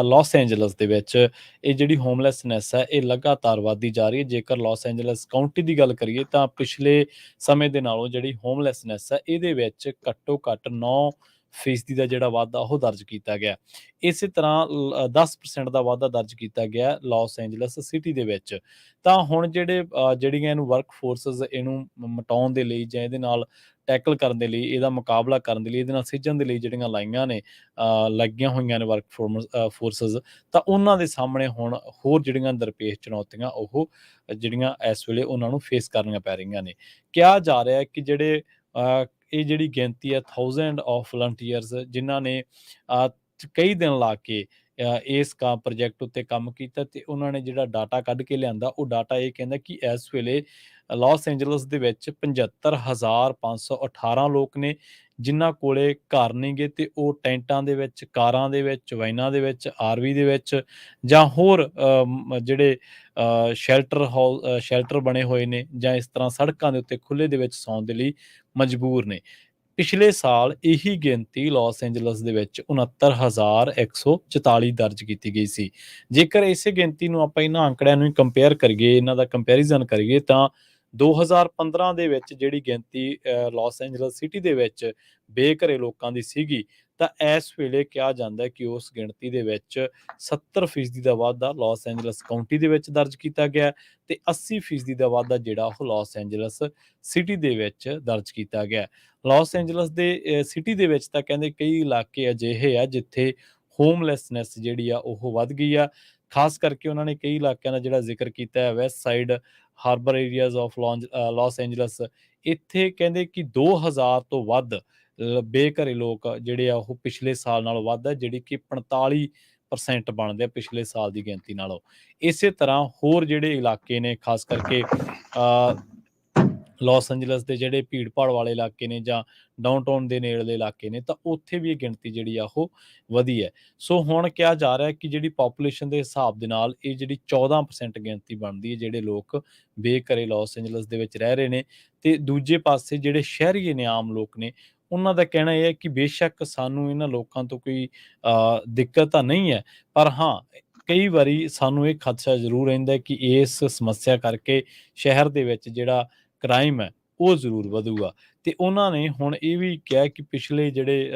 ਲਾਸ ਐਂਜਲਸ ਦੇ ਵਿੱਚ ਇਹ ਜਿਹੜੀ ਹੋਮਲੈਸਨੈਸ ਹੈ ਇਹ ਲਗਾਤਾਰ ਵੱਧਦੀ ਜਾ ਰਹੀ ਹੈ। ਜੇਕਰ ਲਾਸ ਐਂਜਲਸ ਕਾਉਂਟੀ ਦੀ ਗੱਲ ਕਰੀਏ ਤਾਂ ਪਿਛਲੇ ਸਮੇਂ ਦੇ ਨਾਲੋਂ ਜਿਹੜੀ ਹੋਮਲੈਸਨੈਸ ਹੈ ਇਹਦੇ ਵਿੱਚ ਘੱਟੋ ਘੱਟ 9% ਦਾ ਜਿਹੜਾ ਵਾਧਾ ਉਹ ਦਰਜ ਕੀਤਾ ਗਿਆ। ਇਸੇ ਤਰ੍ਹਾਂ 10% ਦਾ ਵਾਧਾ ਦਰਜ ਕੀਤਾ ਗਿਆ ਲਾਸ ਐਂਜਲਸ ਸਿਟੀ ਦੇ ਵਿੱਚ। ਤਾਂ ਹੁਣ ਜਿਹੜੀਆਂ ਇਹਨੂੰ ਵਰਕ ਫੋਰਸਿਸ ਇਹਨੂੰ ਮਿਟਾਉਣ ਦੇ ਲਈ ਜਾਂ ਇਹਦੇ ਨਾਲ ਟੈਕਲ ਕਰਨ ਦੇ ਲਈ, ਇਹਦਾ ਮੁਕਾਬਲਾ ਕਰਨ ਦੇ ਲਈ, ਇਹਦੇ ਨਾਲ ਸਿੱਝਣ ਦੇ ਲਈ ਜਿਹੜੀਆਂ ਲੱਗੀਆਂ ਹੋਈਆਂ ਨੇ ਵਰਕ ਫੋਰਸਿਸ, ਤਾਂ ਉਹਨਾਂ ਦੇ ਸਾਹਮਣੇ ਹੁਣ ਹੋਰ ਜਿਹੜੀਆਂ ਦਰਪੇਸ਼ ਚੁਣੌਤੀਆਂ ਉਹ ਜਿਹੜੀਆਂ ਇਸ ਵੇਲੇ ਉਹਨਾਂ ਨੂੰ ਫੇਸ ਕਰਨੀਆਂ ਪੈ ਰਹੀਆਂ ਨੇ। ਕਿਹਾ ਜਾ ਰਿਹਾ ਹੈ ਕਿ ਇਹ ਜਿਹੜੀ ਗਿਣਤੀ ਹੈ 1000 ਆਫ ਵਲੰਟੀਅਰਸ ਜਿਨ੍ਹਾਂ ਨੇ ਕਈ ਦਿਨ ਲਾ ਕੇ ਇਸ ਪ੍ਰੋਜੈਕਟ ਉੱਤੇ ਕੰਮ ਕੀਤਾ ਤੇ ਉਹਨਾਂ ਨੇ ਜਿਹੜਾ ਡਾਟਾ ਕੱਢ ਕੇ ਲਿਆਂਦਾ, ਉਹ ਡਾਟਾ ਇਹ ਕਹਿੰਦਾ ਕਿ ਇਸ ਵੇਲੇ ਲਾਸ ਐਂਜਲਸ ਦੇ ਵਿੱਚ 75,518 ਲੋਕ ਨੇ ਜਿਨ੍ਹਾਂ ਕੋਲੇ ਘਰ ਨਹੀਂਗੇ ਤੇ ਉਹ ਟੈਂਟਾਂ ਦੇ ਵਿੱਚ, ਕਾਰਾਂ ਦੇ ਵਿੱਚ, ਵਾਈਨਾਂ ਦੇ ਵਿੱਚ, ਆਰਵੀ ਦੇ ਵਿੱਚ ਜਾਂ ਹੋਰ ਜਿਹੜੇ ਸ਼ੈਲਟਰ ਬਣੇ ਹੋਏ ਨੇ ਜਾਂ ਇਸ ਤਰ੍ਹਾਂ ਸੜਕਾਂ ਦੇ ਉੱਤੇ ਖੁੱਲ੍ਹੇ ਦੇ ਵਿੱਚ ਸੌਣ ਦੇ ਲਈ ਮਜਬੂਰ ਨੇ। ਪਿਛਲੇ ਸਾਲ ਇਹੀ ਗਿਣਤੀ ਲਾਸ ਐਂਜਲਸ ਦੇ ਵਿੱਚ 69,144 ਦਰਜ ਕੀਤੀ ਗਈ ਸੀ। ਜੇਕਰ ਇਸੇ ਗਿਣਤੀ ਨੂੰ ਆਪਾਂ ਇਹਨਾਂ ਅੰਕੜਿਆਂ ਨੂੰ ਕੰਪੇਅਰ ਕਰੀਏ, ਇਹਨਾਂ ਦਾ ਕੰਪੈਰੀਜ਼ਨ ਕਰੀਏ ਤਾਂ 2015 ਦੇ ਵਿੱਚ ਜਿਹੜੀ ਗਿਣਤੀ ਲਾਸ ਐਂਜਲਸ ਸਿਟੀ ਦੇ ਵਿੱਚ ਬੇਘਰੇ ਲੋਕਾਂ ਦੀ ਸੀਗੀ, ਤਾਂ ਇਸ ਵੇਲੇ ਕਿਹਾ ਜਾਂਦਾ ਹੈ ਕਿ ਉਸ ਗਿਣਤੀ ਦੇ ਵਿੱਚ 70% ਦਾ ਵਾਧਾ ਲਾਸ ਐਂਜਲਸ ਕਾਉਂਟੀ ਦੇ ਵਿੱਚ ਦਰਜ ਕੀਤਾ ਗਿਆ ਤੇ 80% ਦਾ ਵਾਧਾ ਜਿਹੜਾ ਉਹ ਲਾਸ ਐਂਜਲਸ ਸਿਟੀ ਦੇ ਵਿੱਚ ਦਰਜ ਕੀਤਾ ਗਿਆ। ਲਾਸ ਐਂਜਲਸ ਦੇ ਸਿਟੀ ਦੇ ਵਿੱਚ ਤਾਂ ਕਹਿੰਦੇ ਕਈ ਇਲਾਕੇ ਅਜਿਹੇ ਆ ਜਿੱਥੇ ਹੋਮਲੈਸਨੈਸ ਜਿਹੜੀ ਆ ਉਹ ਵੱਧ ਗਈ ਆ। ਖਾਸ ਕਰਕੇ ਉਹਨਾਂ ਨੇ ਕਈ ਇਲਾਕਿਆਂ ਦਾ ਜਿਹੜਾ ਜ਼ਿਕਰ ਕੀਤਾ ਹੈ, west side, harbour areas of Los Angeles. ਇੱਥੇ ਕਹਿੰਦੇ ਕਿ 2000 ਤੋਂ ਵੱਧ ਬੇਘਰੇ ਲੋਕ ਜਿਹੜੇ ਆ ਉਹ ਪਿਛਲੇ ਸਾਲ ਨਾਲੋਂ ਵੱਧ ਹੈ, ਜਿਹੜੀ ਕਿ 45% ਬਣਦੇ ਆ ਪਿਛਲੇ ਸਾਲ ਦੀ ਗਿਣਤੀ ਨਾਲੋਂ। ਇਸੇ ਤਰ੍ਹਾਂ ਹੋਰ ਜਿਹੜੇ ਇਲਾਕੇ ਨੇ, ਖਾਸ ਕਰਕੇ ਲਾਸ ਐਂਜਲਸ ਦੇ ਜਿਹੜੇ ਭੀੜ-ਭਾੜ ਵਾਲੇ ਇਲਾਕੇ ਨੇ ਜਾਂ ਡਾਊਨਟਾਊਨ ਦੇ ਨੇੜਲੇ ਇਲਾਕੇ ਨੇ, ਤਾਂ ਉੱਥੇ ਵੀ ਇਹ ਗਿਣਤੀ ਜਿਹੜੀ ਆ ਉਹ ਵਧੀ ਹੈ। ਸੋ ਹੁਣ ਕਿਹਾ ਜਾ ਰਿਹਾ ਹੈ ਕਿ ਜਿਹੜੀ ਪਾਪੂਲੇਸ਼ਨ ਦੇ ਹਿਸਾਬ ਦੇ ਨਾਲ ਇਹ ਜਿਹੜੀ 14% ਗਿਣਤੀ ਬਣਦੀ ਹੈ ਜਿਹੜੇ ਲੋਕ ਬੇਘਰੇ ਲਾਸ ਐਂਜਲਸ ਦੇ ਵਿੱਚ ਰਹਿ ਰਹੇ ਨੇ। ਤੇ ਦੂਜੇ ਪਾਸੇ ਜਿਹੜੇ ਸ਼ਹਿਰੀਏ ਨੇ, ਆਮ ਲੋਕ ਨੇ, ਉਹਨਾਂ ਦਾ ਕਹਿਣਾ ਇਹ ਹੈ ਕਿ ਬੇਸ਼ੱਕ ਸਾਨੂੰ ਇਹਨਾਂ ਲੋਕਾਂ ਤੋਂ ਕੋਈ ਦਿੱਕਤ ਤਾਂ ਨਹੀਂ ਹੈ, ਪਰ ਹਾਂ ਕਈ ਵਾਰੀ ਸਾਨੂੰ ਇਹ ਖਦਸ਼ਾ ਜ਼ਰੂਰ ਰਹਿੰਦਾ ਹੈ ਕਿ ਇਸ ਸਮੱਸਿਆ ਕਰਕੇ ਸ਼ਹਿਰ ਦੇ ਵਿੱਚ ਜਿਹੜਾ ਕ੍ਰਾਈਮ ਹੈ ਉਹ ਜ਼ਰੂਰ ਵਧੂਗਾ। ਤੇ ਉਹਨਾਂ ਨੇ ਹੁਣ ਇਹ ਵੀ ਕਿਹਾ ਕਿ ਪਿਛਲੇ ਜਿਹੜੇ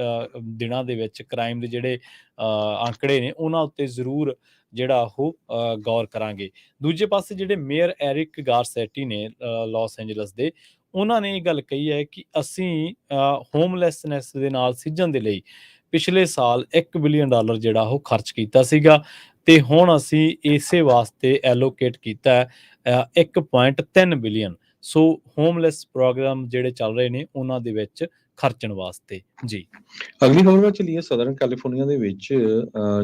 ਦਿਨਾਂ ਦੇ ਵਿੱਚ ਕ੍ਰਾਈਮ ਦੇ ਜਿਹੜੇ ਆંકੜੇ ਨੇ ਉਹਨਾਂ ਉੱਤੇ ਜ਼ਰੂਰ ਜਿਹੜਾ ਉਹ ਗੌਰ ਕਰਾਂਗੇ। ਦੂਜੇ ਪਾਸੇ ਜਿਹੜੇ ਮੇਅਰ ਐਰਿਕ ਗਾਰਸੈਟੀ ਨੇ ਲਾਸ ਐਂਜਲਸ ਦੇ, ਉਹਨਾਂ ਨੇ ਇਹ ਗੱਲ ਕਹੀ ਹੈ ਕਿ ਅਸੀਂ ਹੋਮਲੈਸਨੈਸ ਦੇ ਨਾਲ ਸਿੱਝਣ ਦੇ ਲਈ ਪਿਛਲੇ ਸਾਲ $1 ਬਿਲੀਅਨ ਜਿਹੜਾ ਉਹ ਖਰਚ ਕੀਤਾ ਸੀਗਾ ਤੇ ਹੁਣ ਅਸੀਂ ਇਸੇ ਵਾਸਤੇ ਐਲੋਕੇਟ ਕੀਤਾ ਹੈ 1.3 ਬਿਲੀਅਨ। ਸੋ ਹੋਮਲੈਸ ਪ੍ਰੋਗਰਾਮ ਜਿਹੜੇ ਚੱਲ ਰਹੇ ਨੇ ਉਹਨਾਂ ਦੇ ਵਿੱਚ ਖਰਚਣ ਵਾਸਤੇ। ਜੀ। ਅਗਲੀ ਖਬਰ ਵੱਲ ਚੱਲੀਏ। ਸਦਰਨ ਕੈਲੀਫੋਰਨੀਆ ਦੇ ਵਿੱਚ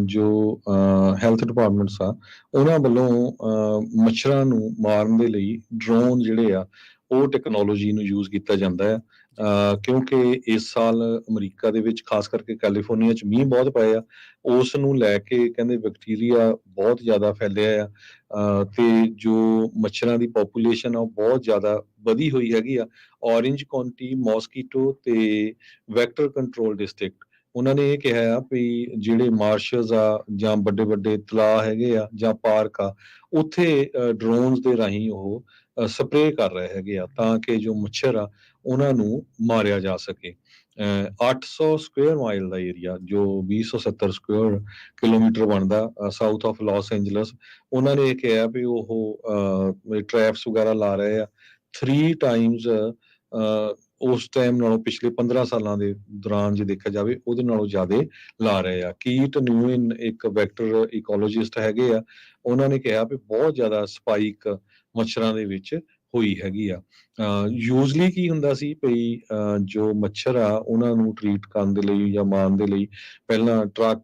ਜੋ ਹੈਲਥ ਡਿਪਾਰਟਮੈਂਟਸ ਆ ਉਹਨਾਂ ਵੱਲੋਂ ਮੱਛਰਾਂ ਨੂੰ ਮਾਰਨ ਦੇ ਲਈ ਡਰੋਨ ਜਿਹੜੇ ਆ ਉਹ ਟੈਕਨੋਲੋਜੀ ਨੂੰ ਯੂਜ਼ ਕੀਤਾ ਜਾਂਦਾ ਆ। ਕਿਉਂਕਿ ਇਸ ਸਾਲ ਅਮਰੀਕਾ ਦੇ ਵਿੱਚ ਖਾਸ ਕਰਕੇ ਕੈਲੀਫੋਰਨੀਆ 'ਚ ਮੀਂਹ ਬਹੁਤ ਪਏ ਆ, ਉਸ ਨੂੰ ਲੈ ਕੇ ਕਹਿੰਦੇ ਬੈਕਟੀਰੀਆ ਬਹੁਤ ਜ਼ਿਆਦਾ ਫੈਲਿਆ ਆ ਤੇ ਜੋ ਮੱਛਰਾਂ ਦੀ ਪੋਪੂਲੇਸ਼ਨ ਆ ਉਹ ਬਹੁਤ ਜ਼ਿਆਦਾ ਵਧੀ ਹੋਈ ਹੈਗੀ ਆ। ਔਰੇਂਜ ਕਾਉਂਟੀ, ਮੋਸਕੀਟੋ ਤੇ ਵੈਕਟਰ ਕੰਟਰੋਲ ਡਿਸਟ੍ਰਿਕਟ, ਉਹਨਾਂ ਨੇ ਇਹ ਕਿਹਾ ਆ ਵੀ ਜਿਹੜੇ ਮਾਰਸ਼ਲਸ ਆ ਜਾਂ ਵੱਡੇ ਵੱਡੇ ਤਲਾਅ ਹੈਗੇ ਆ ਜਾਂ ਪਾਰਕ ਆ, ਉੱਥੇ ਡਰੋਨਸ ਦੇ ਰਾਹੀਂ ਉਹ ਸਪਰੇਅ ਕਰ ਰਹੇ ਹੈਗੇ ਆ ਤਾਂ ਕਿ ਜੋ ਮੱਛਰ ਆ ਉਹਨਾਂ ਨੂੰ ਮਾਰਿਆ ਜਾ ਸਕੇ। 800 ਸਕੁਅਰ ਮਾਈਲ ਦਾ ਏਰੀਆ ਜੋ 270 ਸਕੁਅਰ ਕਿਲੋਮੀਟਰ ਬਣਦਾ ਸਾਊਥ ਆਫ ਲਾਸ ਐਂਜਲਸ। ਉਹਨਾਂ ਨੇ ਇਹ ਕਿਹਾ ਵੀ ਉਹ ਟ੍ਰੈਪਸ ਵਗੈਰਾ ਲਾ ਰਹੇ ਆ 3 ਟਾਈਮਸ ਉਸ ਟਾਈਮ ਨਾਲੋਂ ਪਿਛਲੇ 15 ਸਾਲਾਂ ਦੇ ਦੌਰਾਨ ਜੇ ਦੇਖਿਆ ਜਾਵੇ ਉਹਦੇ ਨਾਲੋਂ ਜ਼ਿਆਦਾ ਲਾ ਰਹੇ ਆ। ਕੀਟ ਨਿਊਇਨ ਇੱਕ ਵੈਕਟਰ ਇਕੋਲੋਜਿਸਟ ਹੈਗੇ ਆ, ਉਹਨਾਂ ਨੇ ਕਿਹਾ ਵੀ ਬਹੁਤ ਜ਼ਿਆਦਾ ਸਪਾਈਕ ਮੱਛਰਾਂ ਦੇ ਵਿੱਚ ਹੋਈ ਹੈਗੀ ਆ। ਯੂਜ਼ਲੀ ਕੀ ਹੁੰਦਾ ਸੀ ਵੀ ਜੋ ਮੱਛਰ ਆ ਉਹਨਾਂ ਨੂੰ ਟਰੀਟ ਕਰਨ ਦੇ ਲਈ ਜਾਂ ਮਾਰਨ ਦੇ ਲਈ ਪਹਿਲਾਂ ਟਰੱਕ,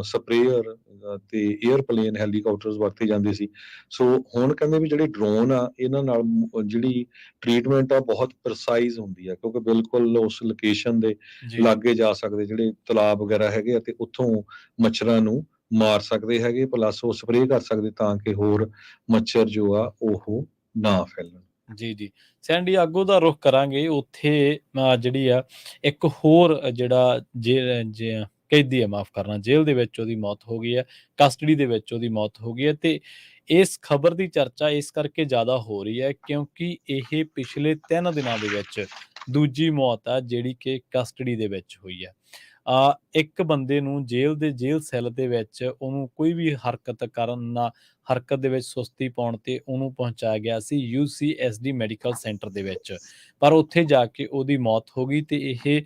ਸਪਰੇਅਰ ਤੇ ਏਅਰਪਲੇਨ, ਹੈਲੀਕਾਪਟਰਸ ਵਰਤੇ ਜਾਂਦੇ ਸੀ। ਸੋ ਹੁਣ ਕਹਿੰਦੇ ਵੀ ਜਿਹੜੇ ਡਰੋਨ ਆ ਇਹਨਾਂ ਨਾਲ ਜਿਹੜੀ ਟਰੀਟਮੈਂਟ ਆ ਬਹੁਤ ਪ੍ਰਸਾਈਜ਼ ਹੁੰਦੀ ਆ, ਕਿਉਂਕਿ ਬਿਲਕੁਲ ਉਸ ਲੋਕੇਸ਼ਨ ਦੇ ਲਾਗੇ ਜਾ ਸਕਦੇ, ਜਿਹੜੇ ਤਲਾਬ ਵਗੈਰਾ ਹੈਗੇ ਆ ਤੇ ਉੱਥੋਂ ਮੱਛਰਾਂ ਨੂੰ ਮਾਰ ਸਕਦੇ ਹੈਗੇ, ਪਲੱਸ ਉਹ ਸਪਰੇਅ ਕਰ ਸਕਦੇ ਤਾਂ ਕਿ ਹੋਰ ਮੱਛਰ ਜੋ ਆ ਉਹ ਨਾ ਫੈਲਣ। ਜੀ ਸੈਨ ਡਿਏਗੋ ਦਾ ਰੁਖ ਕਰਾਂਗੇ। ਉੱਥੇ ਜਿਹੜੀ ਆ ਇੱਕ ਹੋਰ ਜਿਹੜਾ ਕੈਦੀ ਹੈ, ਮਾਫ ਕਰਨਾ, ਜੇਲ੍ਹ ਦੇ ਵਿੱਚ ਉਹਦੀ ਮੌਤ ਹੋ ਗਈ ਹੈ, ਕਸਟਡੀ ਦੇ ਵਿੱਚ ਉਹਦੀ ਮੌਤ ਹੋ ਗਈ ਹੈ। ਤੇ ਇਸ ਖਬਰ ਦੀ ਚਰਚਾ ਇਸ ਕਰਕੇ ਜ਼ਿਆਦਾ ਹੋ ਰਹੀ ਹੈ ਕਿਉਂਕਿ ਇਹ ਪਿਛਲੇ 3 ਦਿਨਾਂ ਦੇ ਵਿੱਚ ਦੂਜੀ ਮੌਤ ਆ ਜਿਹੜੀ ਕਿ ਕਸਟਡੀ ਦੇ ਵਿੱਚ ਹੋਈ ਹੈ। ਇੱਕ ਬੰਦੇ ਨੂੰ ਜੇਲ੍ਹ ਸੈੱਲ ਦੇ ਵਿੱਚ ਉਹਨੂੰ ਕੋਈ ਵੀ ਹਰਕਤ ਦੇ ਵਿੱਚ ਸੁਸਤੀ ਪਾਉਣ ਤੇ ਉਹਨੂੰ ਪਹੁੰਚਾਇਆ ਗਿਆ ਸੀ UCSD ਮੈਡੀਕਲ ਸੈਂਟਰ ਦੇ ਵਿੱਚ, ਪਰ ਉੱਥੇ ਜਾ ਕੇ ਉਹਦੀ ਮੌਤ ਹੋ ਗਈ ਤੇ ਇਹ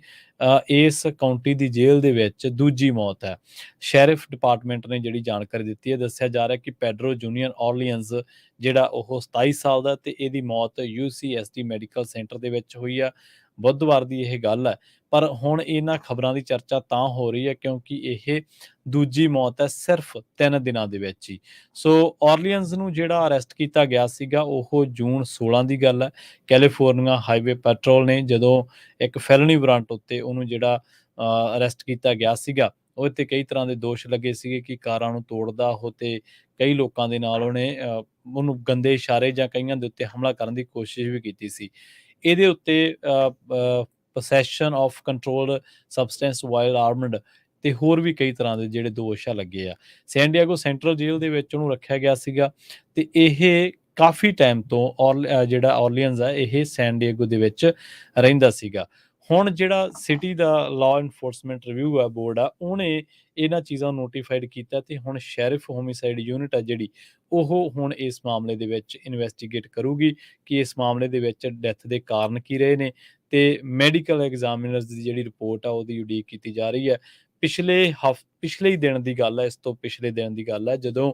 ਇਸ ਕਾਉਂਟੀ ਦੀ ਜੇਲ੍ਹ ਦੇ ਵਿੱਚ ਦੂਜੀ ਮੌਤ ਹੈ। ਸ਼ੈਰਿਫ ਡਿਪਾਰਟਮੈਂਟ ਨੇ ਜਿਹੜੀ ਜਾਣਕਾਰੀ ਦਿੱਤੀ ਹੈ, ਦੱਸਿਆ ਜਾ ਰਿਹਾ ਕਿ ਪੈਡਰੋ ਜੂਨੀਅਰ ਔਰਲੀਅਨਜ਼ ਜਿਹੜਾ ਉਹ 27 ਸਾਲ ਦਾ ਤੇ ਇਹਦੀ ਮੌਤ UCSD ਮੈਡੀਕਲ ਸੈਂਟਰ ਦੇ ਵਿੱਚ ਹੋਈ ਆ। ਬੁੱਧਵਾਰ ਦੀ ਇਹ ਗੱਲ ਹੈ, ਪਰ ਹੁਣ ਇਹਨਾਂ ਖਬਰਾਂ ਦੀ ਚਰਚਾ ਤਾਂ ਹੋ ਰਹੀ ਹੈ ਕਿਉਂਕਿ ਇਹ ਦੂਜੀ ਮੌਤ ਹੈ ਸਿਰਫ 3 ਦਿਨਾਂ ਦੇ ਵਿੱਚ ਹੀ। ਸੋ ਔਰਲੀਅਨਜ਼ ਨੂੰ ਜਿਹੜਾ ਅਰੈਸਟ ਕੀਤਾ ਗਿਆ ਸੀਗਾ ਉਹ ਜੂਨ 16 ਦੀ ਗੱਲ ਹੈ। ਕੈਲੀਫੋਰਨੀਆ ਹਾਈਵੇ ਪੈਟਰੋਲ ਨੇ ਜਦੋਂ ਇੱਕ ਫੈਲਨੀ ਵਾਰੰਟ ਉੱਤੇ ਉਹਨੂੰ ਜਿਹੜਾ ਅਰੈਸਟ ਕੀਤਾ ਗਿਆ ਸੀਗਾ, ਉਹ ਤੇ ਕਈ ਤਰ੍ਹਾਂ ਦੇ ਦੋਸ਼ ਲੱਗੇ ਸੀਗੇ ਕਿ ਕਾਰਾਂ ਨੂੰ ਤੋੜਦਾ ਉਹ ਤੇ ਕਈ ਲੋਕਾਂ ਦੇ ਨਾਲ ਉਹਨੇ ਉਹਨੂੰ ਗੰਦੇ ਇਸ਼ਾਰੇ ਜਾਂ ਕਈਆਂ ਦੇ ਉੱਤੇ ਹਮਲਾ ਕਰਨ ਦੀ ਕੋਸ਼ਿਸ਼ ਵੀ ਕੀਤੀ ਸੀ। ਇਹਦੇ ਉੱਤੇ possession of controlled substance while armed ਤੇ ਹੋਰ ਵੀ ਕਈ ਤਰ੍ਹਾਂ ਦੇ ਜਿਹੜੇ ਦੋਸ਼ ਆ ਲੱਗੇ ਆ। ਸੈਨ ਡਿਏਗੋ ਸੈਂਟਰਲ ਜੇਲ੍ਹ ਦੇ ਵਿੱਚ ਉਹਨੂੰ ਰੱਖਿਆ ਗਿਆ ਸੀਗਾ ਤੇ ਇਹ ਕਾਫੀ ਟਾਈਮ ਤੋਂ ਜਿਹੜਾ ਔਰਲੀਅਨਜ਼ ਆ ਇਹ ਸੈਨ ਡਿਏਗੋ ਦੇ ਵਿੱਚ ਰਹਿੰਦਾ ਸੀਗਾ। ਹੁਣ ਜਿਹੜਾ ਸਿਟੀ ਦਾ ਲਾਅ ਇਨਫੋਰਸਮੈਂਟ ਰਿਵਿਊ ਆ ਬੋਰਡ ਆ, ਉਹਨੇ ਇਹਨਾਂ ਚੀਜ਼ਾਂ ਨੂੰ ਨੋਟੀਫਾਈਡ ਕੀਤਾ ਤੇ ਹੁਣ ਸ਼ੈਰਿਫ ਹੋਮਿਸਾਈਡ ਯੂਨਿਟ ਆ ਜਿਹੜੀ ਉਹ ਹੁਣ ਇਸ ਮਾਮਲੇ ਦੇ ਵਿੱਚ ਇਨਵੈਸਟੀਗੇਟ ਕਰੂਗੀ ਕਿ ਇਸ ਮਾਮਲੇ ਦੇ ਵਿੱਚ ਡੈਥ ਦੇ ਕਾਰਨ ਕੀ ਰਹੇ ਨੇ ਤੇ ਮੈਡੀਕਲ ਐਗਜ਼ਾਮੀਨਰਸ ਦੀ ਜਿਹੜੀ ਰਿਪੋਰਟ ਆ ਉਹਦੀ ਉਡੀਕ ਕੀਤੀ ਜਾ ਰਹੀ ਹੈ। ਪਿਛਲੇ ਹੀ ਦਿਨ ਦੀ ਗੱਲ ਹੈ, ਇਸ ਤੋਂ ਪਿਛਲੇ ਦਿਨ ਦੀ ਗੱਲ ਹੈ ਜਦੋਂ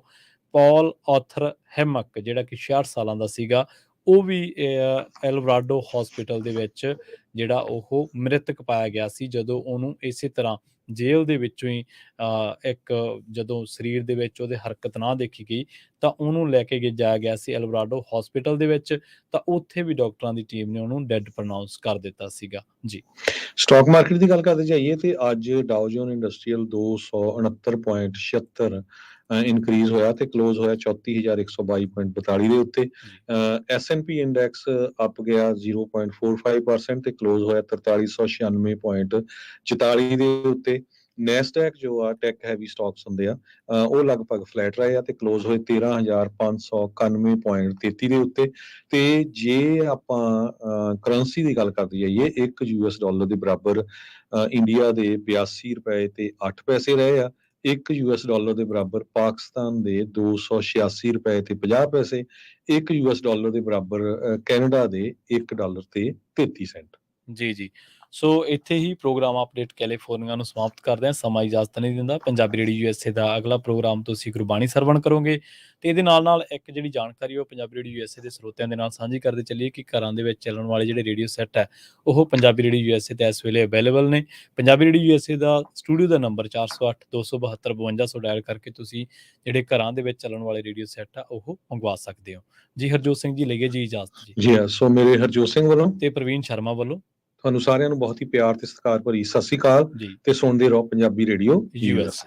ਪੌਲ ਆਰਥਰ ਹੈਮਕ ਜਿਹੜਾ ਕਿ 66 ਸਾਲਾਂ ਦਾ ਸੀਗਾ, ਉਹ ਵੀ ਐਲਵਰਾਡੋ ਹਸਪੀਟਲ ਦੇ ਵਿੱਚ ਜਿਹੜਾ ਉਹ ਮ੍ਰਿਤਕ ਪਾਇਆ ਗਿਆ ਸੀ ਜਦੋਂ ਉਹਨੂੰ ਇਸੇ ਤਰ੍ਹਾਂ ਜੇਲ੍ਹ ਦੇ ਵਿੱਚੋਂ ਹੀ ਇੱਕ ਜਦੋਂ ਸਰੀਰ ਦੇ ਵਿੱਚ ਉਹਦੇ ਹਰਕਤ ਨਾ ਦੇਖੀ ਗਈ ਤਾਂ ਉਹਨੂੰ ਲੈ ਕੇ ਜਾਇਆ ਗਿਆ ਸੀ ਐਲਵਰਾਡੋ ਹਸਪੀਟਲ ਦੇ ਵਿੱਚ, ਤਾਂ ਉੱਥੇ ਵੀ ਡਾਕਟਰਾਂ ਦੀ ਟੀਮ ਨੇ ਉਹਨੂੰ ਡੈਡ ਪ੍ਰੋਨਾਉਂਸ ਕਰ ਦਿੱਤਾ ਸੀਗਾ। ਜੀ ਸਟਾਕ ਮਾਰਕੀਟ ਦੀ ਗੱਲ ਕਰਦੇ ਜਾਈਏ ਤੇ ਅੱਜ ਡਾਓ ਜੋਨ ਇੰਡਸਟਰੀਅਲ 269.76 ਇਨਕਰੀਜ਼ ਹੋਇਆ ਤੇ ਕਲੋਜ਼ ਹੋਇਆ 34,122.42 ਦੇ ਉੱਤੇ। S&P ਇੰਡੈਕਸ ਅਪ ਗਿਆ 0.45% ਤੇ ਕਲੋਜ਼ ਹੋਇਆ 4396.44 ਦੇ ਉੱਤੇ। ਨੈਸਡੈਕ ਜੋ ਆ ਟੈਕ ਹੈਵੀ ਸਟਾਕਸ ਹੁੰਦੇ ਆ ਉਹ ਲਗਭਗ ਫਲੈਟ ਰਹੇ ਆ ਤੇ ਕਲੋਜ਼ ਹੋਏ 13,591.33 ਦੇ ਉੱਤੇ। ਤੇ ਜੇ ਆਪਾਂ ਕਰੰਸੀ ਦੀ ਗੱਲ ਕਰਦੇ ਜਾਈਏ, ਇੱਕ $1 ਦੇ ਬਰਾਬਰ ਇੰਡੀਆ ਦੇ 82 ਰੁਪਏ ਤੇ 8 ਪੈਸੇ ਰਹੇ ਆ। ਇੱਕ $1 ਦੇ ਬਰਾਬਰ ਪਾਕਿਸਤਾਨ ਦੇ 286 ਰੁਪਏ ਤੇ 50 ਪੈਸੇ। ਇੱਕ $1 ਦੇ ਬਰਾਬਰ ਕੈਨੇਡਾ ਦੇ $1 ਤੇ 33 ਸੈਂਟ। ਜੀ ਸੋ ਇੱਥੇ ਹੀ ਪ੍ਰੋਗਰਾਮ ਅਪਡੇਟ ਕੈਲੀਫੋਰਨੀਆ ਨੂੰ ਸਮਾਪਤ ਕਰਦੇ ਹਾਂ। ਸਮਾਂ ਇਜਾਜ਼ਤ ਨਹੀਂ ਦਿੰਦਾ। ਪੰਜਾਬੀ ਰੇਡੀਓ USA ਦਾ ਅਗਲਾ ਪ੍ਰੋਗਰਾਮ ਤੁਸੀਂ ਗੁਰਬਾਣੀ ਸਰਵਣ ਕਰੋਗੇ ਤੇ ਇਹਦੇ ਨਾਲ ਇੱਕ ਜਿਹੜੀ ਜਾਣਕਾਰੀ ਉਹ ਪੰਜਾਬੀ ਰੇਡੀਓ USA ਦੇ ਸਰੋਤਿਆਂ ਦੇ ਨਾਲ ਸਾਂਝੀ ਕਰਦੇ ਚੱਲੀਏ ਕਿ ਘਰਾਂ ਦੇ ਵਿੱਚ ਚੱਲਣ ਵਾਲੇ ਜਿਹੜੇ ਰੇਡੀਓ ਸੈੱਟ ਹੈ ਉਹ ਪੰਜਾਬੀ ਰੇਡੀਓ USA ਤੇ ਇਸ ਵੇਲੇ ਅਵੇਲੇਬਲ ਨੇ। ਪੰਜਾਬੀ ਰੇਡੀਓ USA ਦਾ ਸਟੂਡੀਓ ਦਾ ਨੰਬਰ 408-272-5200 ਡਾਇਲ ਕਰਕੇ ਤੁਸੀਂ ਜਿਹੜੇ ਘਰਾਂ ਦੇ ਵਿੱਚ ਚੱਲਣ ਵਾਲੇ ਰੇਡੀਓ ਸੈੱਟ ਆ ਉਹ ਮੰਗਵਾ ਸਕਦੇ ਹੋ। ਜੀ ਹਰਜੋਤ ਸਿੰਘ ਜੀ ਲਈਏ ਜੀ ਇਜਾਜ਼ਤ ਜੀ। ਸੋ ਮੇਰੇ ਹਰਜੋਤ ਸਿੰਘ ਵੱਲੋਂ ਤੇ ਪ੍ਰਵੀਨ ਸ਼ਰਮਾ ਵੱਲੋਂ ਤੁਹਾਨੂੰ ਸਾਰਿਆਂ ਨੂੰ ਬਹੁਤ ਹੀ ਪਿਆਰ ਤੇ ਸਤਿਕਾਰ ਭਰੀ ਸਤਿ ਸ੍ਰੀ ਅਕਾਲ ਤੇ ਸੁਣਦੇ ਰਹੋ ਪੰਜਾਬੀ ਰੇਡੀਓ USA।